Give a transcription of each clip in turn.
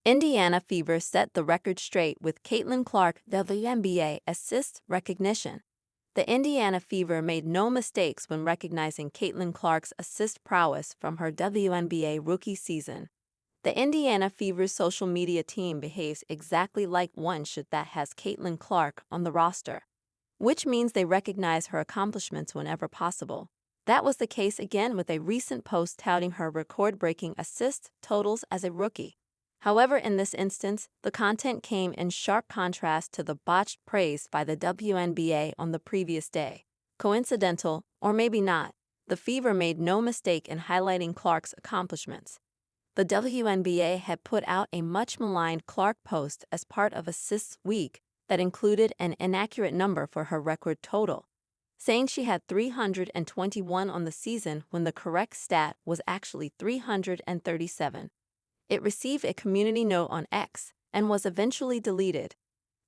Indiana Fever set the record straight with Caitlin Clark WNBA assist recognition. The Indiana Fever made no mistakes when recognizing Caitlin Clark's assist prowess from her WNBA rookie season. The Indiana Fever's social media team behaves exactly like one should that has Caitlin Clark on the roster, which means they recognize her accomplishments whenever possible. That was the case again with a recent post touting her record-breaking assist totals as a rookie. However, in this instance, the content came in sharp contrast to the botched praise by the WNBA on the previous day. Coincidental, or maybe not, the Fever made no mistake in highlighting Clark's accomplishments. The WNBA had put out a much-maligned Clark post as part of Assists Week that included an inaccurate number for her record total, saying she had 321 on the season when the correct stat was actually 337. It received a community note on X and was eventually deleted.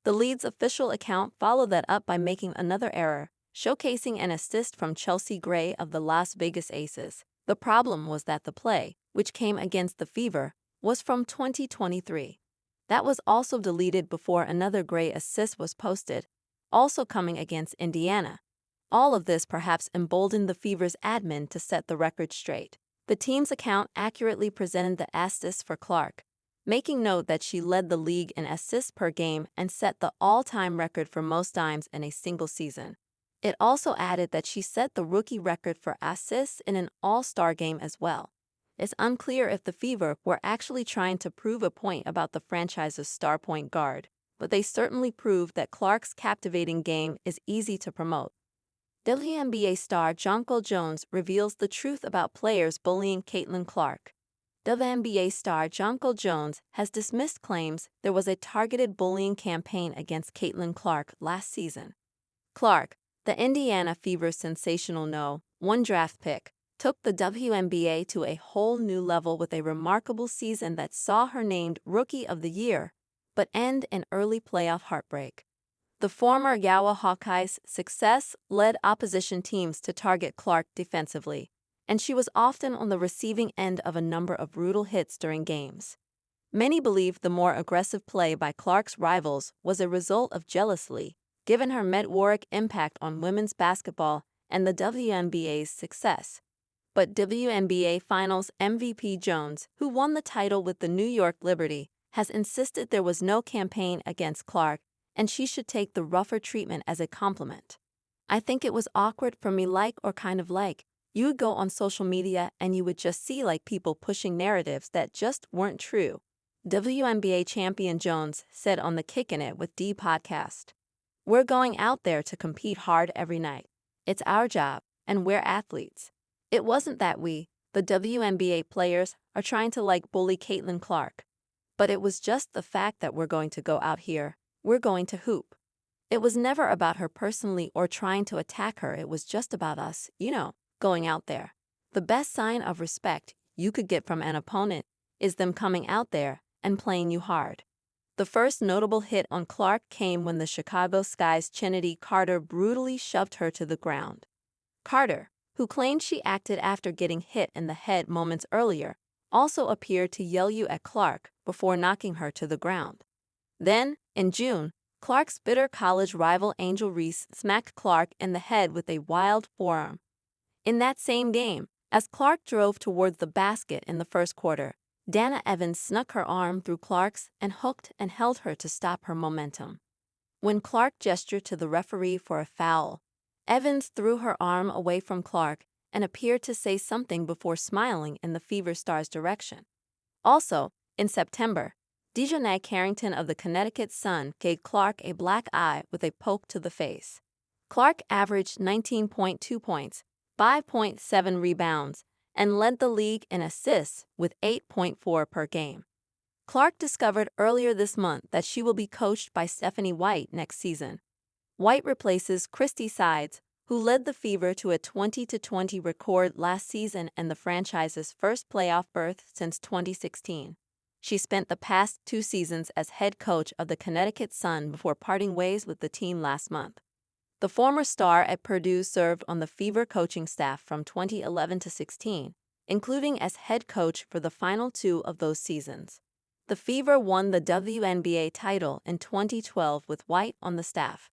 The league's official account followed that up by making another error, showcasing an assist from Chelsea Gray of the Las Vegas Aces. The problem was that the play, which came against the Fever, was from 2023. That was also deleted before another Gray assist was posted, also coming against Indiana. All of this perhaps emboldened the Fever's admin to set the record straight. The team's account accurately presented the assists for Clark, making note that she led the league in assists per game and set the all-time record for most dimes in a single season. It also added that she set the rookie record for assists in an all-star game as well. It's unclear if the Fever were actually trying to prove a point about the franchise's star point guard, but they certainly proved that Clark's captivating game is easy to promote. WNBA star Jonquel Jones reveals the truth about players bullying Caitlin Clark. WNBA star Jonquel Jones has dismissed claims there was a targeted bullying campaign against Caitlin Clark last season. Clark, the Indiana Fever's sensational No. 1 draft pick, took the WNBA to a whole new level with a remarkable season that saw her named Rookie of the Year, but end in early playoff heartbreak. The former Iowa Hawkeyes' success led opposition teams to target Clark defensively, and she was often on the receiving end of a number of brutal hits during games. Many believe the more aggressive play by Clark's rivals was a result of jealousy, given her meteoric impact on women's basketball and the WNBA's success. But WNBA Finals MVP Jones, who won the title with the New York Liberty, has insisted there was no campaign against Clark and she should take the rougher treatment as a compliment. I think it was awkward for me you would go on social media and you would just see people pushing narratives that just weren't true, WNBA champion Jones said on the Kickin' It with D podcast. We're going out there to compete hard every night. It's our job, and we're athletes. It wasn't that we, the WNBA players, are trying to bully Caitlin Clark. But it was just the fact that we're going to go out here. We're going to hoop. It was never about her personally or trying to attack her. It was just about us, going out there. The best sign of respect you could get from an opponent is them coming out there and playing you hard. The first notable hit on Clark came when the Chicago Sky's Chennedy Carter brutally shoved her to the ground. Carter, who claimed she acted after getting hit in the head moments earlier, also appeared to yell you at Clark before knocking her to the ground. Then, in June, Clark's bitter college rival Angel Reese smacked Clark in the head with a wild forearm. In that same game, as Clark drove towards the basket in the first quarter, Dana Evans snuck her arm through Clark's and hooked and held her to stop her momentum. When Clark gestured to the referee for a foul, Evans threw her arm away from Clark and appeared to say something before smiling in the Fever star's direction. Also, in September, Dejonae Carrington of the Connecticut Sun gave Clark a black eye with a poke to the face. Clark averaged 19.2 points, 5.7 rebounds, and led the league in assists with 8.4 per game. Clark discovered earlier this month that she will be coached by Stephanie White next season. White replaces Christy Sides, who led the Fever to a 20-20 record last season and the franchise's first playoff berth since 2016. She spent the past 2 seasons as head coach of the Connecticut Sun before parting ways with the team last month. The former star at Purdue served on the Fever coaching staff from 2011 to 16, including as head coach for the final 2 of those seasons. The Fever won the WNBA title in 2012 with White on the staff.